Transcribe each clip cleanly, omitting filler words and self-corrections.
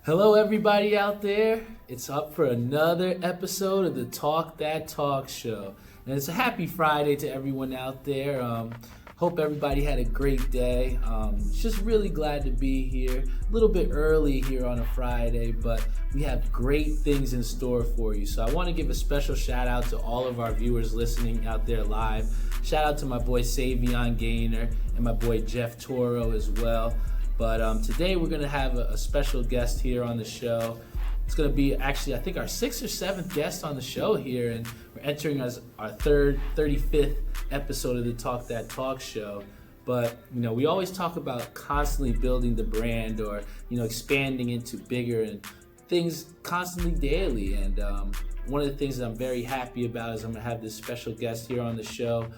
Hello, everybody out there. It's up for another episode of the Talk That Talk show. And it's a happy Friday to everyone out there. Hope everybody had a great day. Just really glad to be here. A little bit early here on a Friday, but we have great things in store for you. So I want to give a special shout out to all of our viewers listening out there live. Shout out to my boy Savion Gaynor and my boy Jeff Toro as well. But today we're going to have a special guest here on the show. It's going to be actually, I think, our 6th or 7th guest on the show here, and we're entering as our 35th episode of the Talk That Talk show. But, we always talk about constantly building the brand or, expanding into bigger and things constantly daily. And one of the things that I'm very happy about is I'm going to have this special guest here on the show.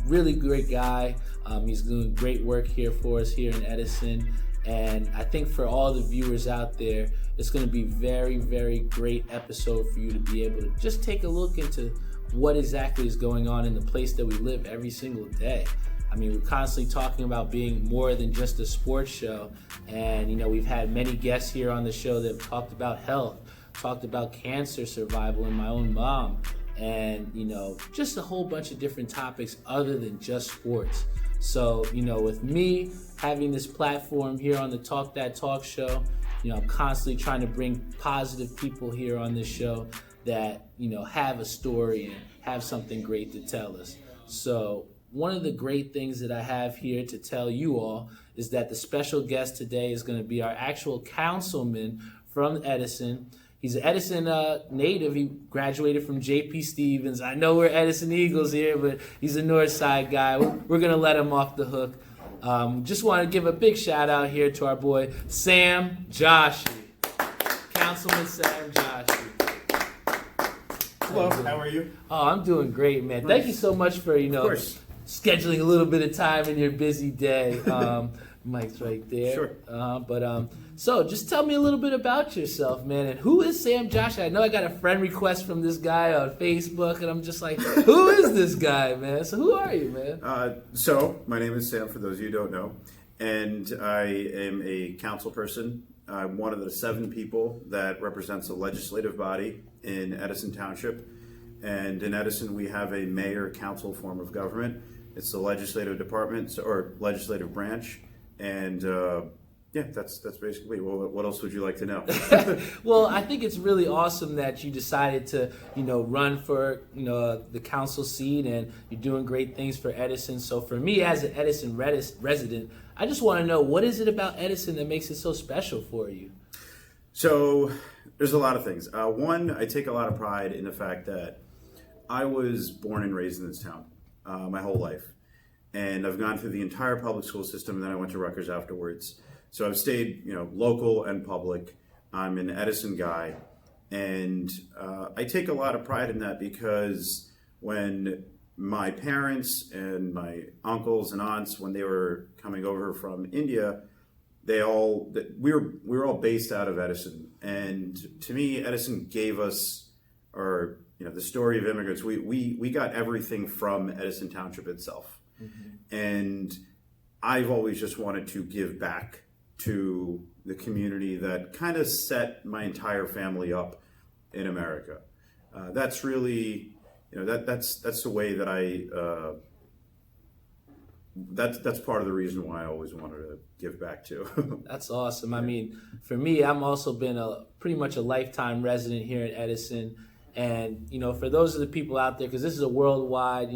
Really great guy. He's doing great work here for us here in Edison. And I think for all the viewers out there, it's going to be very, very great episode for you to be able to just take a look into what exactly is going on in the place that we live every single day. I mean, we're constantly talking about being more than just a sports show. And, we've had many guests here on the show that have talked about health, talked about cancer survival and my own mom. And, just a whole bunch of different topics other than just sports. So, with me having this platform here on the Talk That Talk show, I'm constantly trying to bring positive people here on this show that, have a story and have something great to tell us. So one of the great things that I have here to tell you all is that the special guest today is going to be our actual councilman from Edison. He's an Edison native. He graduated from J.P. Stevens. I know we're Edison Eagles here, but he's a North Side guy. We're going to let him off the hook. Just want to give a big shout out here to our boy, Sam Joshi. Councilman Sam Joshi. Hello, how are you? Oh, I'm doing great, man. Nice. Thank you so much for, scheduling a little bit of time in your busy day. Mike's right there. Sure. So just tell me a little bit about yourself, man. And who is Sam Joshi? I know I got a friend request from this guy on Facebook, and I'm just like, who is this guy, man? So who are you, man? So my name is Sam, for those of you who don't know, and I am a council person. I'm one of the 7 people that represents a legislative body in Edison Township. And in Edison, we have a mayor-council form of government. It's the legislative department, or legislative branch. And that's basically. Well, what else would you like to know? Well, I think it's really awesome that you decided to, run for, the council seat, and you're doing great things for Edison. So for me, as an Edison resident, I just want to know, what is it about Edison that makes it so special for you? So there's a lot of things. One, I take a lot of pride in the fact that I was born and raised in this town my whole life. And I've gone through the entire public school system, and then I went to Rutgers afterwards. So I've stayed, local and public. I'm an Edison guy, and I take a lot of pride in that because when my parents and my uncles and aunts, when they were coming over from India, we were all based out of Edison. And to me, Edison gave us, the story of immigrants. We got everything from Edison Township itself. Mm-hmm. And I've always just wanted to give back to the community that kind of set my entire family up in America. That's really, that's the way that that's part of the reason why I always wanted to give back to. That's awesome. I mean, for me, I'm also been pretty much a lifetime resident here in Edison. And, for those of the people out there, because this is a worldwide,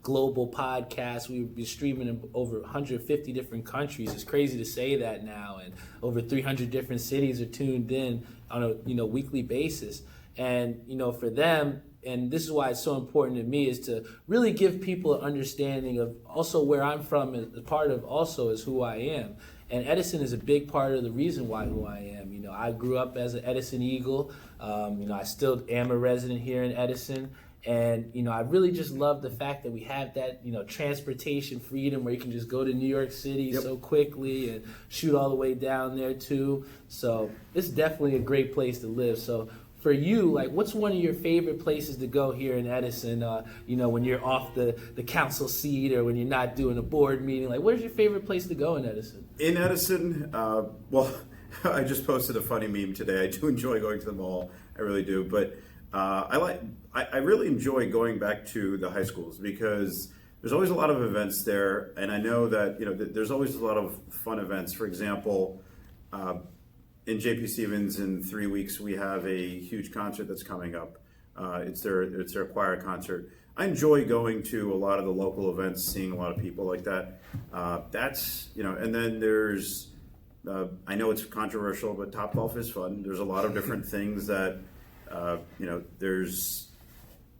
global podcast, we've been streaming in over 150 different countries. It's crazy to say that now. And over 300 different cities are tuned in on a, weekly basis. And, for them, and this is why it's so important to me, is to really give people an understanding of also where I'm from, and part of also is who I am. And Edison is a big part of the reason why who I am. I grew up as an Edison Eagle. I still am a resident here in Edison. And, I really just love the fact that we have that, transportation freedom where you can just go to New York City so quickly and shoot all the way down there too. So it's definitely a great place to live. So for you, like, what's one of your favorite places to go here in Edison, when you're off the council seat or when you're not doing a board meeting? Like, where's your favorite place to go in Edison? In Edison, well, I just posted a funny meme today. I do enjoy going to the mall. I really do. But I really enjoy going back to the high schools because there's always a lot of events there. And I know that, there's always a lot of fun events. For example, in JP Stevens in 3 weeks, we have a huge concert that's coming up. It's their choir concert. I enjoy going to a lot of the local events, seeing a lot of people like that. And then there's, I know it's controversial, but Topgolf is fun. There's a lot of different things that,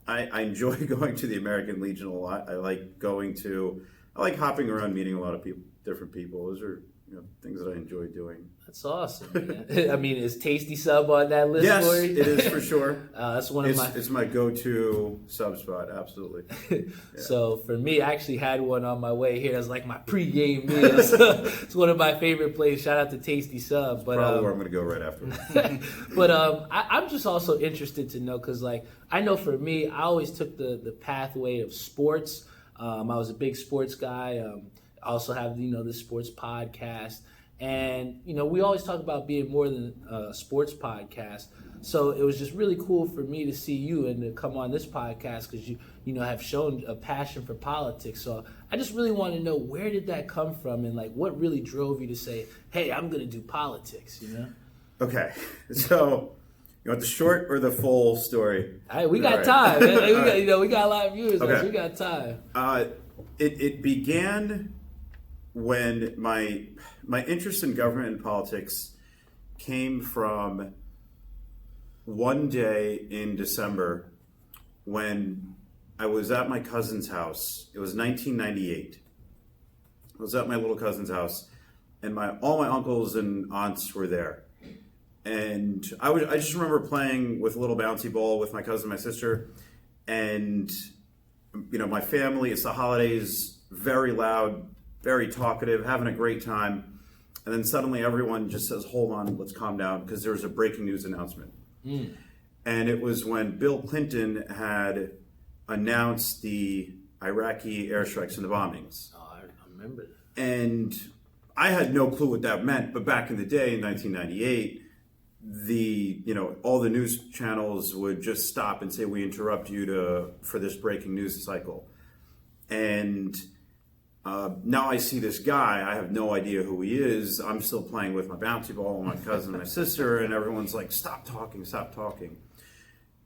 I enjoy going to the American Legion a lot. I like hopping around, meeting a lot of different people. Those are, things that I enjoy doing. That's awesome, man. I mean, is Tasty Sub on that list yes, for you? It is for sure. That's one of It's my go-to sub spot, absolutely. Yeah. So for me, I actually had one on my way here. That's like my pre-game meal. So it's one of my favorite places. Shout out to Tasty Sub. But probably where I'm going to go right after. But I'm just also interested to know because, like, I know for me, I always took the pathway of sports. I was a big sports guy. I also have the sports podcast. And, we always talk about being more than a sports podcast. So it was just really cool for me to see you and to come on this podcast because you have shown a passion for politics. So I just really want to know, where did that come from and, like, what really drove you to say, hey, I'm going to do politics, Okay. So you want the short or the full story? We got time. Man. We got a lot of viewers. Okay. So we got time. It began when my interest in government and politics came from one day in December when I was at my cousin's house. It was 1998. I was at my little cousin's house, and all my uncles and aunts were there. And I just remember playing with a little bouncy ball with my cousin and my sister. And, my family, it's the holidays, very loud, very talkative, having a great time. And then suddenly everyone just says, hold on, let's calm down, because there was a breaking news announcement. And it was when Bill Clinton had announced the Iraqi airstrikes and the bombings. Oh, I remember that. And I had no clue what that meant, but back in the day, in 1998, all the news channels would just stop and say, we interrupt you for this breaking news cycle. And now I see this guy, I have no idea who he is. I'm still playing with my bouncy ball with my cousin and my sister, and everyone's like, stop talking.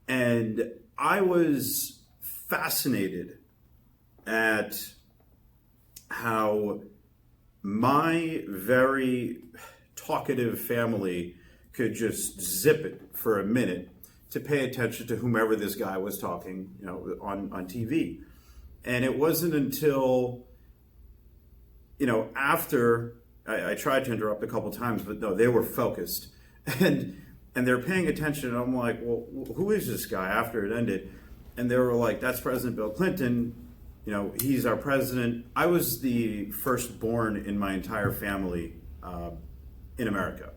And I was fascinated at how my very talkative family could just zip it for a minute to pay attention to whomever this guy was talking, on TV. And it wasn't until, after I tried to interrupt a couple times, but no, they were focused and they're paying attention. And I'm like, well, who is this guy after it ended? And they were like, that's President Bill Clinton. He's our president. I was the firstborn in my entire family in America.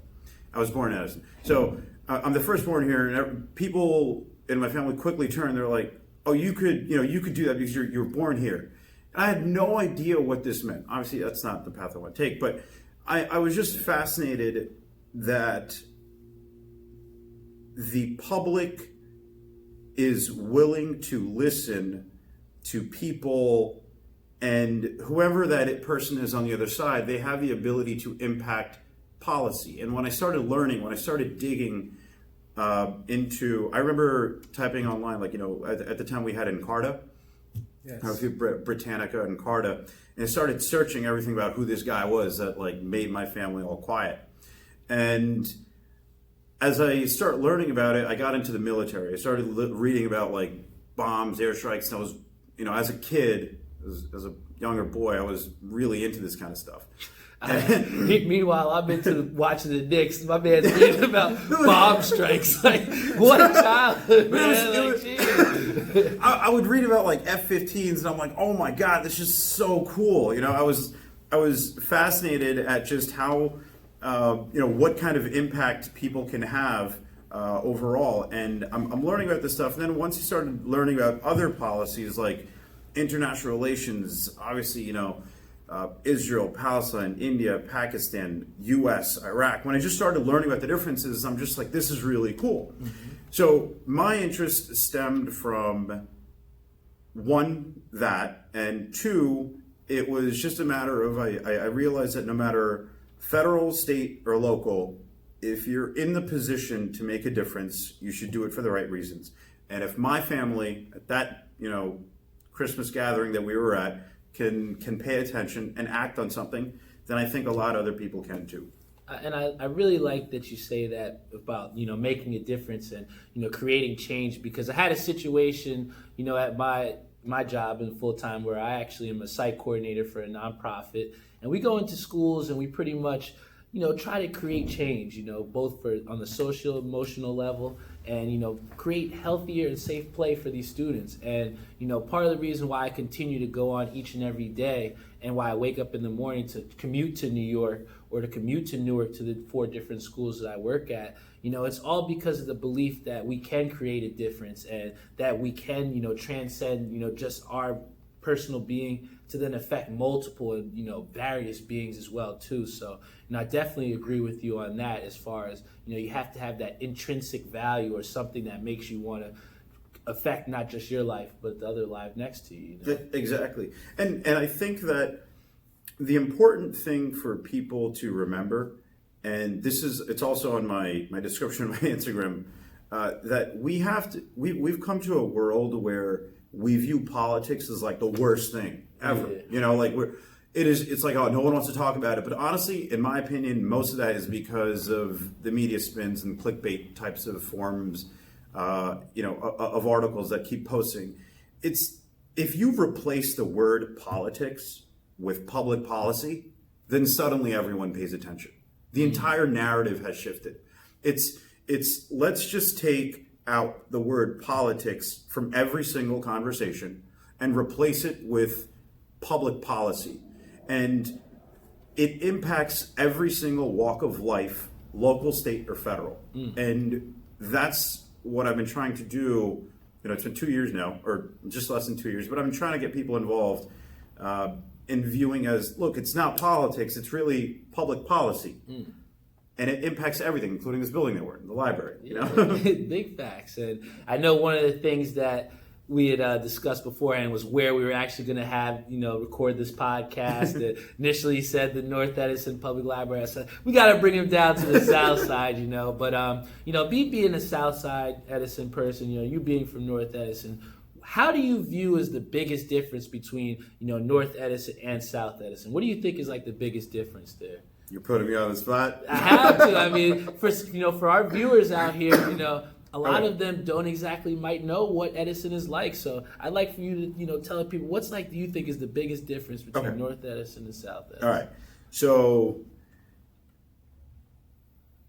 I was born in Edison. So I'm the firstborn here, and people in my family quickly turned. They're like, oh, you could do that because you're born here. And I had no idea what this meant. Obviously, that's not the path I want to take, but I was just fascinated that the public is willing to listen to people, and whoever that person is on the other side, they have the ability to impact policy. And when I started learning, when I started digging I remember typing online, at the time we had Encarta, yes. Britannica and Encarta, and I started searching everything about who this guy was that made my family all quiet. And as I started learning about it, I got into the military. I started reading about bombs, airstrikes, and I was, as a kid, as a younger boy, I was really into this kind of stuff. Meanwhile, I'm into watching the Knicks. My man's reading about bomb strikes. What a childhood, man! I would read about F-15s, and I'm like, oh my god, this is so cool. I was fascinated at just how what kind of impact people can have overall, and I'm learning about this stuff. And then once you started learning about other policies like international relations, obviously, Israel, Palestine, India, Pakistan, U.S., Iraq. When I just started learning about the differences, I'm just like, this is really cool. So my interest stemmed from, one, that, and two, it was just a matter of, I realized that no matter federal, state, or local, if you're in the position to make a difference, you should do it for the right reasons. And if my family at that, Christmas gathering that we were at can pay attention and act on something, then I think a lot of other people can too. And I really like that you say that about, making a difference and, creating change, because I had a situation, at my job in full time where I actually am a site coordinator for a nonprofit, and we go into schools and we pretty much, try to create change, both on the social, emotional level, and, create healthier and safe play for these students. And, part of the reason why I continue to go on each and every day and why I wake up in the morning to commute to New York or to commute to Newark to the 4 different schools that I work at, it's all because of the belief that we can create a difference and that we can, transcend, just our personal being to then affect multiple and various beings as well too. So I definitely agree with you on that, as far as you have to have that intrinsic value or something that makes you want to affect not just your life but the other life next to you, Exactly. And I think that the important thing for people to remember, and it's also on my description of my Instagram, that we've come to a world where we view politics as like the worst thing ever. Yeah. It's like, oh, no one wants to talk about it. But honestly, in my opinion, most of that is because of the media spins and clickbait types of forms, of articles that keep posting. If you replace the word politics with public policy, then suddenly everyone pays attention. The entire narrative has shifted. It's let's just take out the word politics from every single conversation and replace it with public policy. And it impacts every single walk of life, local, state, or federal. And that's what I've been trying to do. It's been 2 years now, or just less than 2 years, but I've been trying to get people involved in viewing as, look, it's not politics, it's really public policy. And it impacts everything, including this building that we're in, the library. Big facts. And I know one of the things that we had discussed beforehand was where we were actually going to have, record this podcast. Initially said the North Edison Public Library. I said, we got to bring him down to the South Side, But, me being a South Side Edison person, you being from North Edison, how do you view as the biggest difference between, North Edison and South Edison? What do you think is like the biggest difference there? You're putting me on the spot. I have to. I mean, for our viewers out here, a lot of them don't exactly might know what Edison is like. So I'd like for you to, tell people do you think is the biggest difference between North Edison and South Edison? All right. So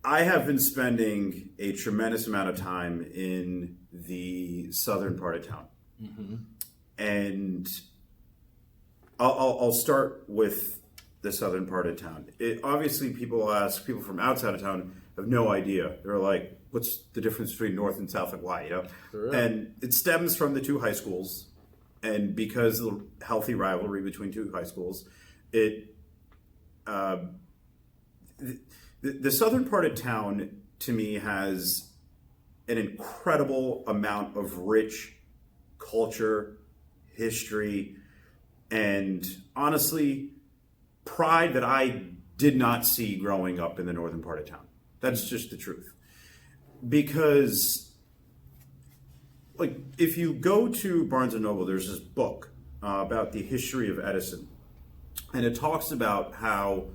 I have been spending a tremendous amount of time in the southern part of town. And I'll start with the southern part of town. Obviously, people from outside of town have no idea. They're like, what's the difference between North and South? Like, why, Sure. And it stems from the 2 high schools. And because of the healthy rivalry between 2 high schools, the southern part of town, to me, has an incredible amount of rich culture, history, and honestly, pride that I did not see growing up in the northern part of town. That's just the truth. Because, like, if you go to Barnes & Noble, there's this book about the history of Edison. And it talks about how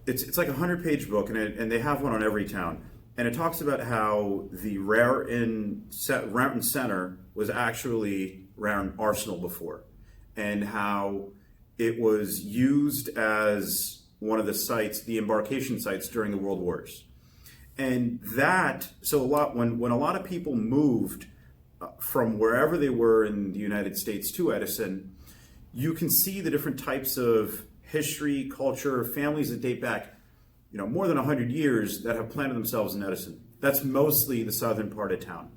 it's like a 100-page book, and they have one on every town. And it talks about how the Raritan Center was actually Raritan Arsenal before, and how it was used as one of the sites, the embarkation sites during the World Wars. And when a lot of people moved from wherever they were in the United States to Edison, you can see the different types of history, culture, families that date back, more than 100 years that have planted themselves in Edison. That's mostly the southern part of town.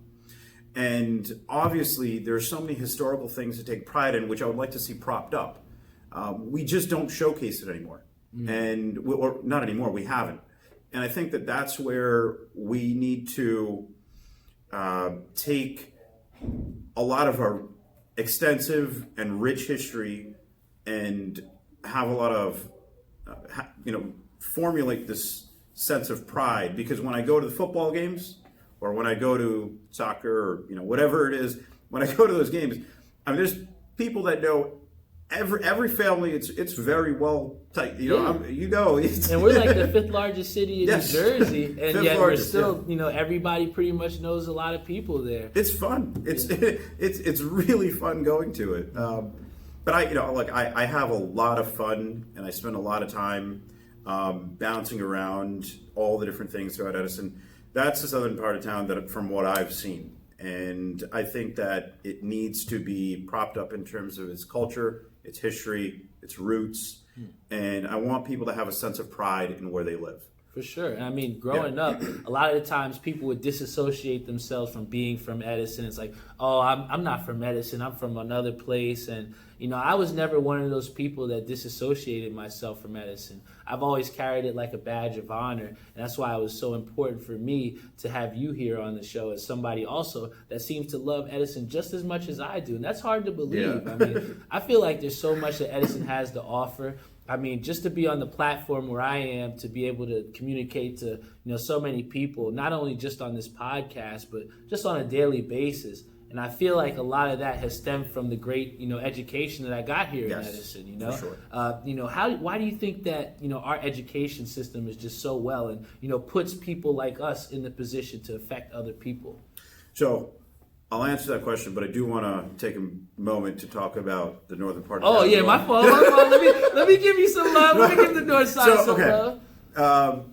And obviously, there are so many historical things to take pride in, which I would like to see propped up. we just don't showcase it anymore. Or not anymore, we haven't. And I think that that's where we need to take a lot of our extensive and rich history and have a lot of, formulate this sense of pride. Because when I go to the football games, or when I go to soccer, or whatever it is, when I go to those games, I mean, there's people that know every family. It's very well tight. You go, and we're like the fifth largest city in Yes. New Jersey, and Fifth yet largest, we're still, everybody pretty much knows a lot of people there. It's fun. It's really fun going to it. But I have a lot of fun, and I spend a lot of time bouncing around all the different things throughout Edison. That's the southern part of town that, from what I've seen, and I think that it needs to be propped up in terms of its culture, its history, its roots, and I want people to have a sense of pride in where they live. For sure. I mean, growing up, a lot of the times people would disassociate themselves from being from Edison. It's like, oh, I'm not from Edison. I'm from another place. And, I was never one of those people that disassociated myself from Edison. I've always carried it like a badge of honor. And that's why it was so important for me to have you here on the show as somebody also that seems to love Edison just as much as I do. And that's hard to believe. Yeah. I mean, I feel like there's so much that Edison has to offer. I mean, just to be on the platform where I am, to be able to communicate to, so many people, not only just on this podcast, but just on a daily basis. And I feel like a lot of that has stemmed from the great, education that I got here in Edison, For sure. Why do you think that, our education system is just so well and, puts people like us in the position to affect other people? So I'll answer that question, but I do want to take a moment to talk about the northern part of town. Oh, yeah, my fault. Let me give you some love. Let me give the north side some love.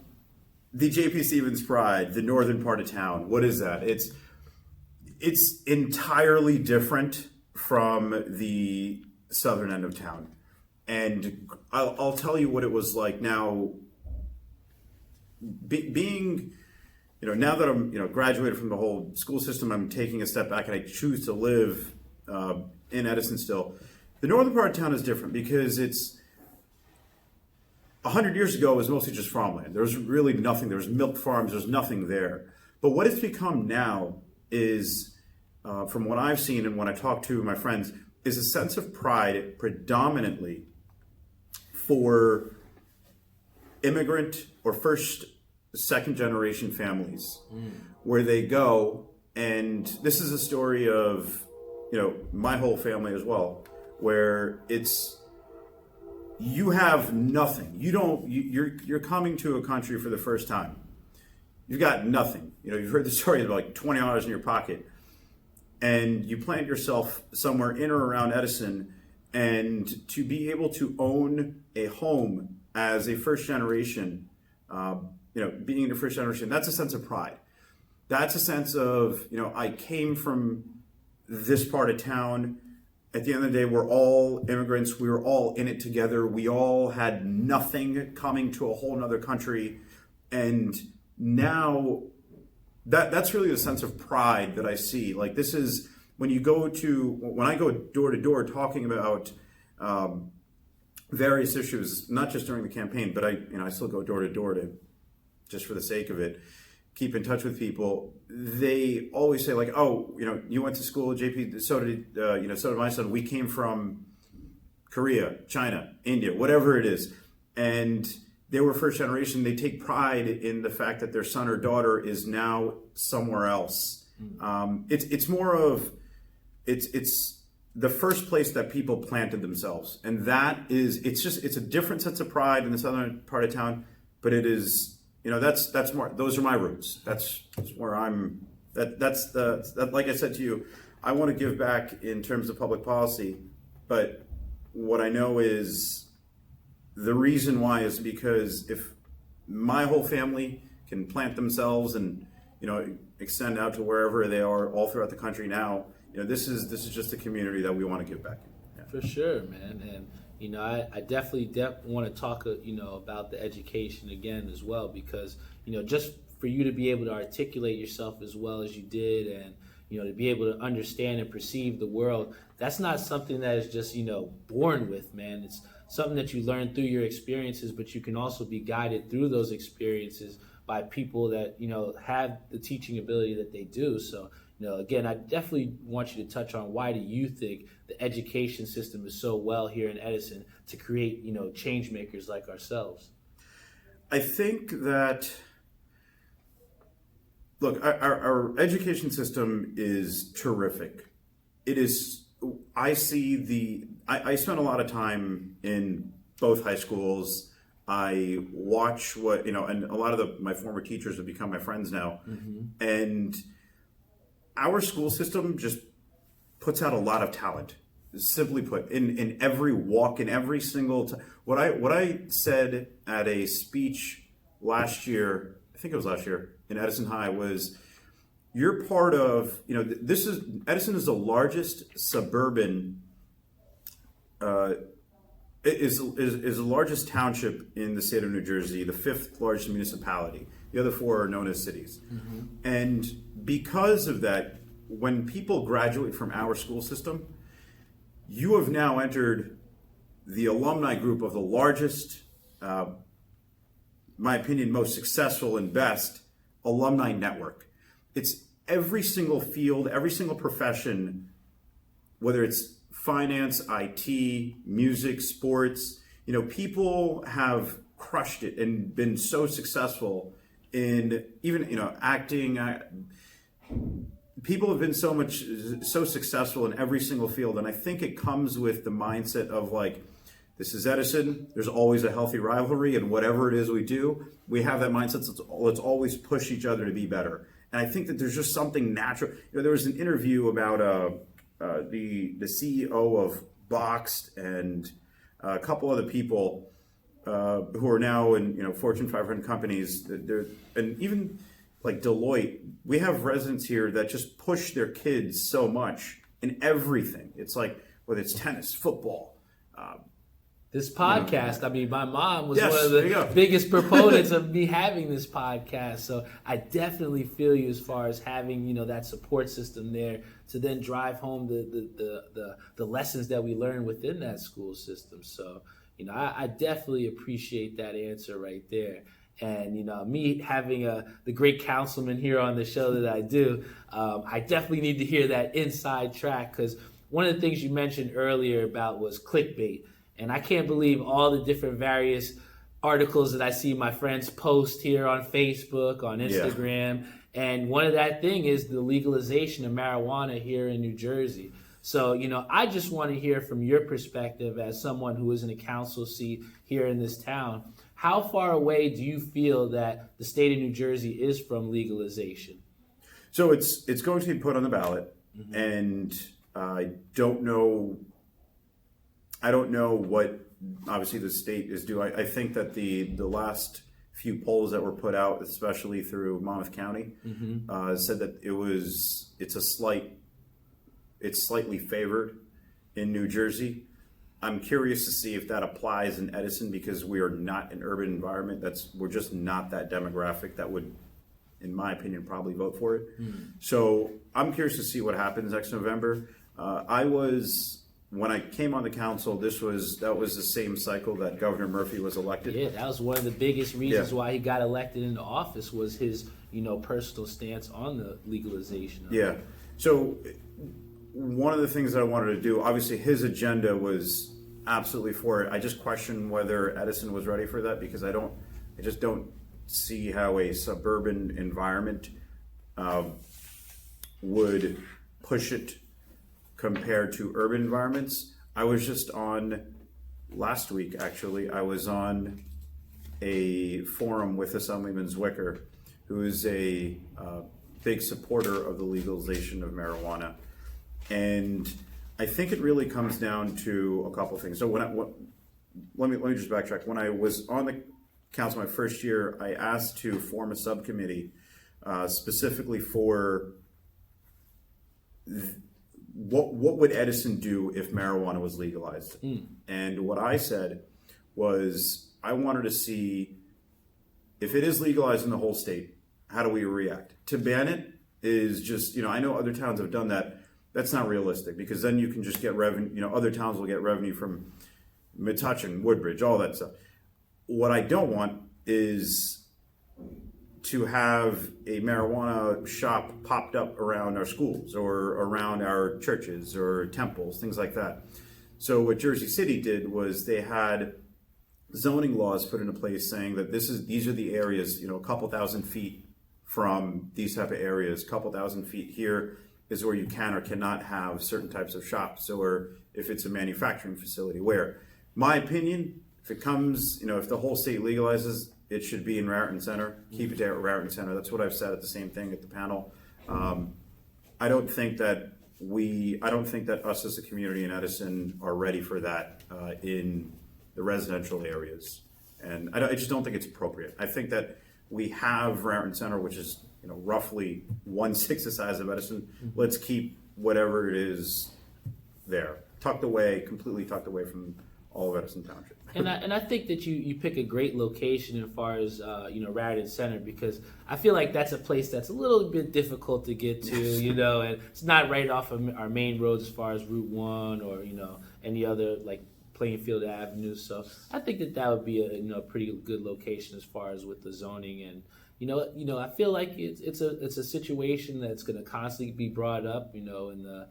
The J.P. Stevens Pride, the northern part of town, what is that? It's entirely different from the southern end of town. And I'll tell you what it was like now, being... now that I'm, graduated from the whole school system, I'm taking a step back and I choose to live in Edison still. The northern part of town is different because it's 100 years ago, it was mostly just farmland. There was really nothing. There was milk farms. There's nothing there. But what it's become now is, from what I've seen and when I talk to my friends, is a sense of pride predominantly for immigrant or second generation families where they go, and this is a story of my whole family as well, where you have nothing. You're coming to a country for the first time. You've got nothing. You've heard the story of like $20 in your pocket, and you plant yourself somewhere in or around Edison, and to be able to own a home as a first generation, being in the first generation, that's a sense of pride. That's a sense of, I came from this part of town. At the end of the day, we're all immigrants. We were all in it together. We all had nothing coming to a whole nother country. And now that's really the sense of pride that I see. Like, this is when I go door to door talking about various issues, not just during the campaign, but I still go door to door to, just for the sake of it, keep in touch with people. They always say, like, oh, you went to school at JP, so did my son. We came from Korea, China, India, whatever it is. And they were first generation. They take pride in the fact that their son or daughter is now somewhere else. It's more of, it's the first place that people planted themselves. And that is, it's a different sense of pride in the southern part of town, but it is, that's more, those are my roots. That's where I'm, that's like I said to you, I want to give back in terms of public policy, but what I know is the reason why is because if my whole family can plant themselves and, extend out to wherever they are all throughout the country now, this is just a community that we want to give back. Yeah. For sure, man. And I definitely want to talk, about the education again as well, because, just for you to be able to articulate yourself as well as you did, and, to be able to understand and perceive the world, that's not something that is just, born with, man. It's something that you learn through your experiences, but you can also be guided through those experiences by people that, have the teaching ability that they do. So, again, I definitely want you to touch on, why do you think the education system is so well here in Edison to create, change makers like ourselves? I think that, look, our education system is terrific. It is, I spent a lot of time in both high schools. I watch and a lot of my former teachers have become my friends now. Mm-hmm. And our school system just puts out a lot of talent. Simply put, in every walk, in every single what I said at a speech last year, I think it was last year in Edison High, was, you're part of, Edison is the largest suburban, is the largest township in the state of New Jersey, the 5th largest municipality. The other 4 are known as cities. Mm-hmm. And because of that, when people graduate from our school system, you have now entered the alumni group of the largest, my opinion, most successful and best alumni network. It's every single field, every single profession, whether it's finance, IT, music, sports, people have crushed it and been so successful in even, acting. People have been so successful in every single field. And I think it comes with the mindset of, like, this is Edison. There's always a healthy rivalry, and whatever it is we do, we have that mindset. Let's always push each other to be better. And I think that there's just something natural. There was an interview about the CEO of Boxed and a couple other people who are now in Fortune 500 companies. And even like Deloitte, we have residents here that just push their kids so much in everything. It's like, whether it's tennis, football. This podcast, my mom was one of the biggest proponents of me having this podcast. So I definitely feel you as far as having, that support system there to then drive home the lessons that we learn within that school system. So, I definitely appreciate that answer right there. And, me having the great councilman here on the show that I do, I definitely need to hear that inside track, because one of the things you mentioned earlier about was clickbait. And I can't believe all the different various articles that I see my friends post here on Facebook, on Instagram. Yeah. And one of that thing is the legalization of marijuana here in New Jersey. So, I just want to hear from your perspective as someone who is in a council seat here in this town. How far away do you feel that the state of New Jersey is from legalization? So it's going to be put on the ballot, mm-hmm. and I don't know what obviously the state is doing. I think that the last few polls that were put out, especially through Monmouth County, mm-hmm. Said that it's slightly favored in New Jersey. I'm curious to see if that applies in Edison, because we are not an urban environment. We're just not that demographic that would, in my opinion, probably vote for it. Mm. So I'm curious to see what happens next November. When I came on the council, that was the same cycle that Governor Murphy was elected. Yeah, that was one of the biggest reasons why he got elected into office, was his, personal stance on the legalization of it. So one of the things that I wanted to do, obviously his agenda was absolutely for it. I just question whether Edison was ready for that, because I just don't see how a suburban environment would push it compared to urban environments. I was just last week, I was on a forum with Assemblyman Zwicker, who is a big supporter of the legalization of marijuana. And I think it really comes down to a couple things. So let me just backtrack. When I was on the council my first year, I asked to form a subcommittee specifically for what would Edison do if marijuana was legalized? Mm. And what I said was, I wanted to see, if it is legalized in the whole state, how do we react? To ban it, is just, I know other towns have done that. That's not realistic, because then you can just get revenue. Other towns will get revenue from Metuchen, Woodbridge, all that stuff. What I don't want is to have a marijuana shop popped up around our schools or around our churches or temples, things like that. So what Jersey City did was they had zoning laws put into place saying that these are the areas, a couple thousand feet from these type of areas, couple thousand feet here is where you can or cannot have certain types of shops, or if it's a manufacturing facility. Where, my opinion, if it comes, if the whole state legalizes, it should be in Raritan Center. Keep it at Raritan Center. That's what I've said at the same thing at the panel. I don't think that us as a community in Edison are ready for that in the residential areas, and I just don't think it's appropriate. I think that we have Raritan Center, which is roughly 1/6 the size of Edison. Let's keep whatever it is there, completely tucked away from all of Edison Township. And I think that you pick a great location as far as Raritan Center, because I feel like that's a place that's a little bit difficult to get to, and it's not right off of our main roads as far as Route 1 or any other like Plainfield Avenue. So I think that would be a pretty good location as far as with the zoning. And I feel like it's a situation that's going to constantly be brought up in the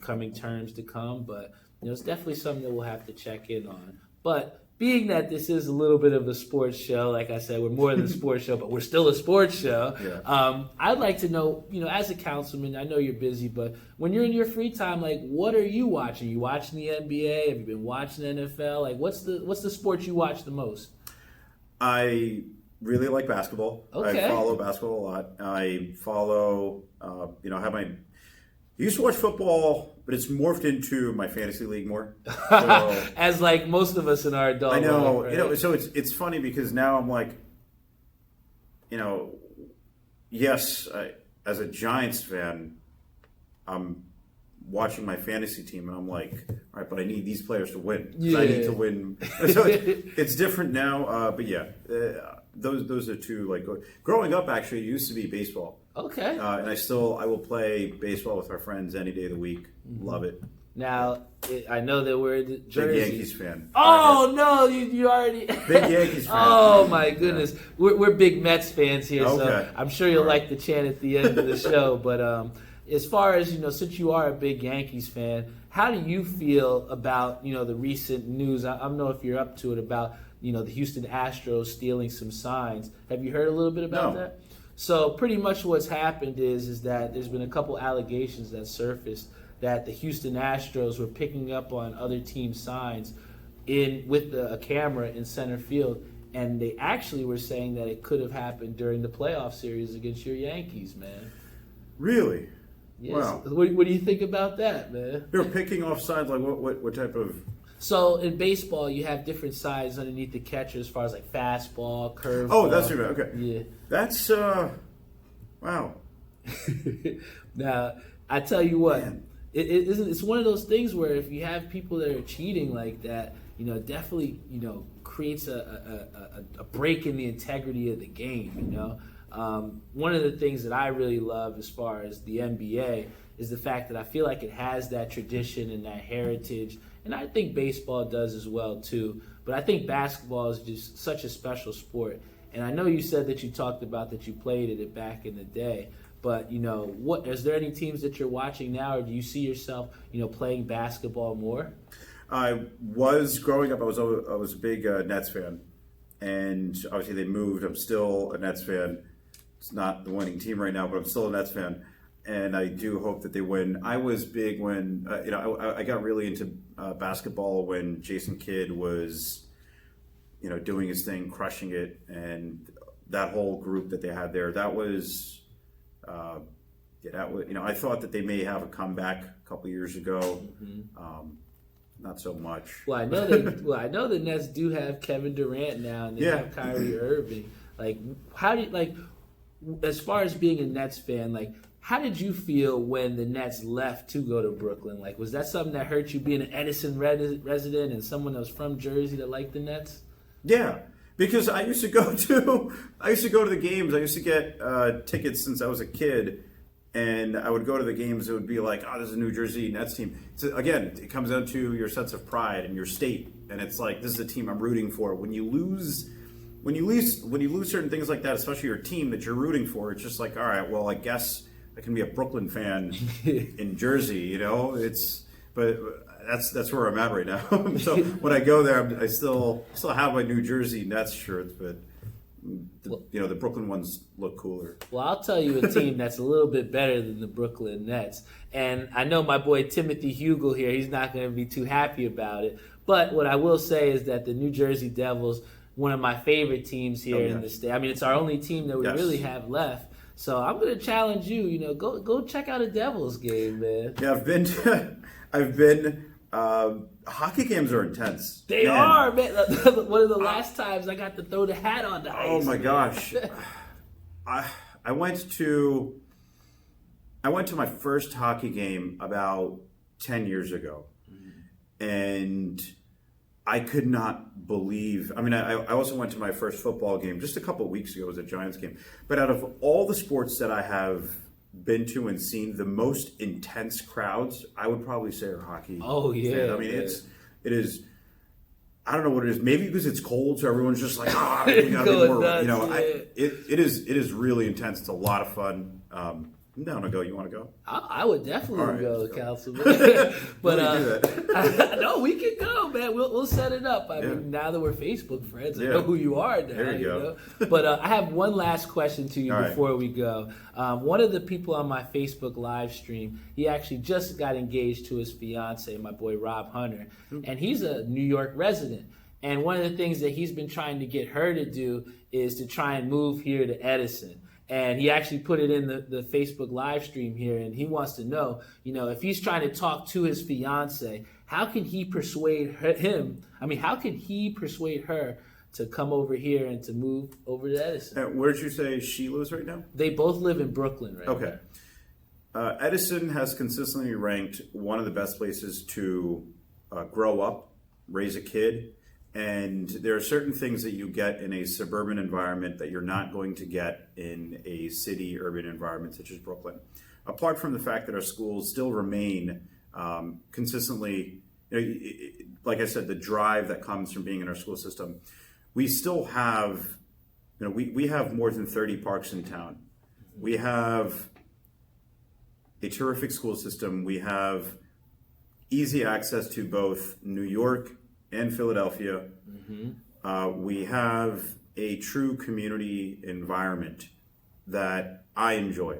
coming terms to come. But it's definitely something that we'll have to check in on. But being that this is a little bit of a sports show, like I said, we're more than a sports show, but we're still a sports show. Yeah. I'd like to know, as a councilman, I know you're busy, but when you're in your free time, like, what are you watching? You watching the NBA? Have you been watching NFL? Like, what's the sport you watch the most? I really like basketball. Okay. I follow basketball a lot. I follow, I used to watch football, but it's morphed into my fantasy league more. So, as like most of us in our adult life. I know, life, right? So it's funny because now I'm like, yes, as a Giants fan, I'm watching my fantasy team and I'm like, all right, but I need these players to win. Yeah. I need to win. So it's different now, but yeah, those are two. Like, growing up, actually, it used to be baseball. Okay. And I will play baseball with our friends any day of the week. Mm-hmm. Love it. Now, I know that we're the Jersey. Big Yankees fan. Oh, no, you already... Big Yankees fan. Oh, my goodness. Yeah. We're big Mets fans here, okay. So I'm sure you'll like the chant at the end of the show. But as far as, since you are a big Yankees fan, how do you feel about, the recent news? I don't know if you're up to it about, the Houston Astros stealing some signs. Have you heard a little bit about that? So pretty much what's happened is that there's been a couple allegations that surfaced that the Houston Astros were picking up on other teams' signs with a camera in center field, and they actually were saying that it could have happened during the playoff series against your Yankees, man. Really? Yes. Wow. What do you think about that, man? They're picking off signs like what type of... So in baseball, you have different signs underneath the catcher as far as like fastball, curveball. Oh, that's right. Okay. Yeah. That's wow. Now, I tell you what, it's one of those things where if you have people that are cheating like that, definitely, creates a break in the integrity of the game. One of the things that I really love as far as the NBA is the fact that I feel like it has that tradition and that heritage. And I think baseball does as well, too. But I think basketball is just such a special sport. And I know you said that you talked about that you played it back in the day. But, is there any teams that you're watching now, or do you see yourself, playing basketball more? I was growing up. I was a big Nets fan. And obviously they moved. I'm still a Nets fan. It's not the winning team right now, but I'm still a Nets fan. And I do hope that they win. I was big when, I got really into basketball when Jason Kidd was, doing his thing, crushing it. And that whole group that they had there, that was, I thought that they may have a comeback a couple years ago. Mm-hmm. Not so much. Well, I know the Nets do have Kevin Durant now, and they have Kyrie Irving. Like, as far as being a Nets fan, like, how did you feel when the Nets left to go to Brooklyn? Like, was that something that hurt you being an Edison resident and someone that was from Jersey that liked the Nets? Yeah, because I used to go to the games. I used to get tickets since I was a kid, and I would go to the games. It would be like, oh, this is a New Jersey Nets team. So again, it comes down to your sense of pride and your state, and it's like, this is a team I'm rooting for. When you lose certain things like that, especially your team that you're rooting for, it's just like, all right, well, I guess I can be a Brooklyn fan in Jersey, you know. But that's where I'm at right now. So when I go there, I still have my New Jersey Nets shirts, but the Brooklyn ones look cooler. Well, I'll tell you a team that's a little bit better than the Brooklyn Nets, and I know my boy Timothy Hugel here, he's not going to be too happy about it. But what I will say is that the New Jersey Devils, one of my favorite teams here in the state. I mean, it's our only team that we really have left. So I'm going to challenge you. You know, go check out a Devils game, man. Yeah, I've been. Hockey games are intense. They are, man. One of the last times I got to throw the hat on the ice. Oh my gosh! I went to my first hockey game about 10 years ago, and I could not believe. I mean, I also went to my first football game just a couple of weeks ago. It was a Giants game. But out of all the sports that I have been to and seen, the most intense crowds, I would probably say, are hockey. Oh yeah. I mean, it is. I don't know what it is. Maybe because it's cold, so everyone's just like, we gotta be more. Nuts, you know, yeah. It is really intense. It's a lot of fun. I'm down to go. You want to go? I would definitely go, Councilman. But no, we can go, man. We'll set it up. I mean, now that we're Facebook friends, I know who you are now. There you go. Know? But I have one last question to you before we go. One of the people on my Facebook live stream, he actually just got engaged to his fiance, my boy Rob Hunter, and he's a New York resident. And one of the things that he's been trying to get her to do is to try and move here to Edison. And he actually put it in the Facebook live stream here, and he wants to know, you know, if he's trying to talk to his fiance, how can he persuade how can he persuade her to come over here and to move over to Edison? Where did you say she lives right now? They both live in Brooklyn right now. Okay. Edison has consistently ranked one of the best places to grow up, raise a kid. And there are certain things that you get in a suburban environment that you're not going to get in a city, urban environment such as Brooklyn. Apart from the fact that our schools still remain consistently, like I said, the drive that comes from being in our school system, we still have, we have more than 30 parks in town. We have a terrific school system. We have easy access to both New York and Philadelphia. We have a true community environment that I enjoy.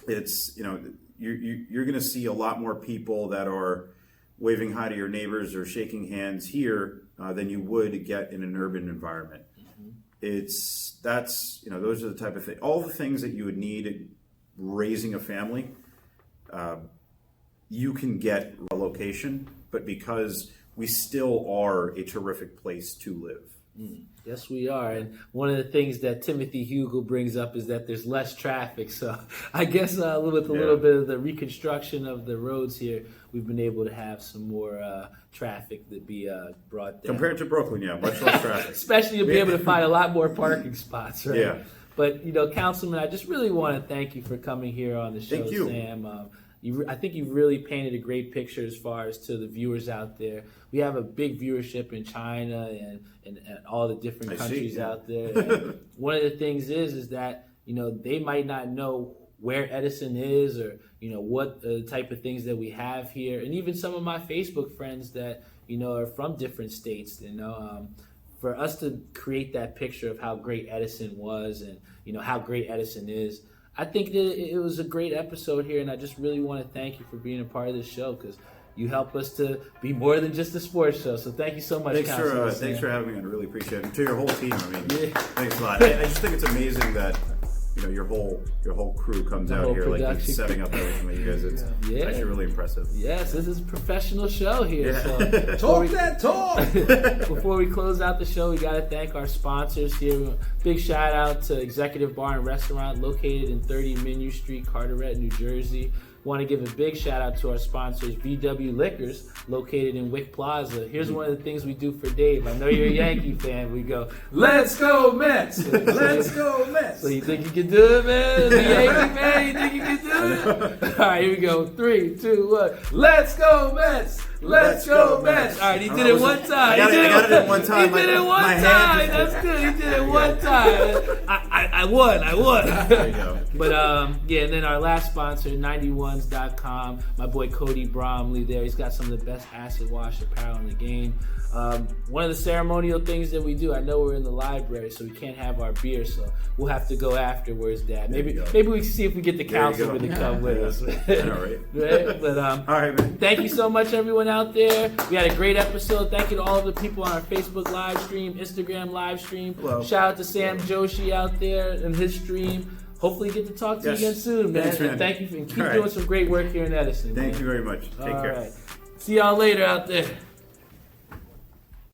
It's, you're going to see a lot more people that are waving hi to your neighbors or shaking hands here than you would get in an urban environment. Those are the type of thing, all the things that you would need raising a family, you can get a location, but because we still are a terrific place to live. Yes, we are. And one of the things that Timothy Hugel brings up is that there's less traffic. So I guess with a little bit of the reconstruction of the roads here, we've been able to have some more traffic that be brought down. Compared to Brooklyn, much less traffic. Especially you'll be able to find a lot more parking spots, right? Yeah. But, Councilman, I just really want to thank you for coming here on the show, Thank you. Sam. I think you've really painted a great picture as far as to the viewers out there. We have a big viewership in China and all the different countries out there. And one of the things is that, they might not know where Edison is or, what type of things that we have here. And even some of my Facebook friends that, are from different states, for us to create that picture of how great Edison was and, how great Edison is, I think that it was a great episode here, and I just really want to thank you for being a part of this show because you help us to be more than just a sports show. So thank you so much, Councilman. Thanks for having me. I really appreciate it. And to your whole team, thanks a lot. I just think it's amazing that your whole crew comes out here like setting up everything that you guys. It's actually really impressive. Yes, this is a professional show here. Yeah. So Talk that talk. Before we close out the show, we got to thank our sponsors here. Big shout out to Executive Bar and Restaurant located in 30 Menu Street, Carteret, New Jersey. Want to give a big shout out to our sponsors, VW Liquors, located in Wick Plaza. Here's one of the things we do for Dave. I know you're a Yankee fan. We go, let's go Mets! Let's go Mets! So you think you can do it, man? The Yankee man, you think you can do it? All right, here we go. 3, 2, 1. Let's go Mets! Let's go Mets! All right, he did it one time. I got it in one time. He did it one time. That's good. He did it one time. I won. There you go. But yeah, and then our last sponsor, 91s.com. My boy Cody Bromley there. He's got some of the best acid wash apparel in the game. One of the ceremonial things that we do, I know we're in the library, so we can't have our beer, so we'll have to go afterwards, Dad. Maybe we can see if we get the councilman to come with us. All right. Right? But all right, man. Thank you so much, everyone out there. We had a great episode. Thank you to all of the people on our Facebook live stream, Instagram live stream. Well, shout out to Sam Joshi out there and his stream. Hopefully get to talk to you again soon, man. Thanks, man. And thank you and keep doing some great work here in Edison. Thank you very much. Take care. Right. See y'all later out there.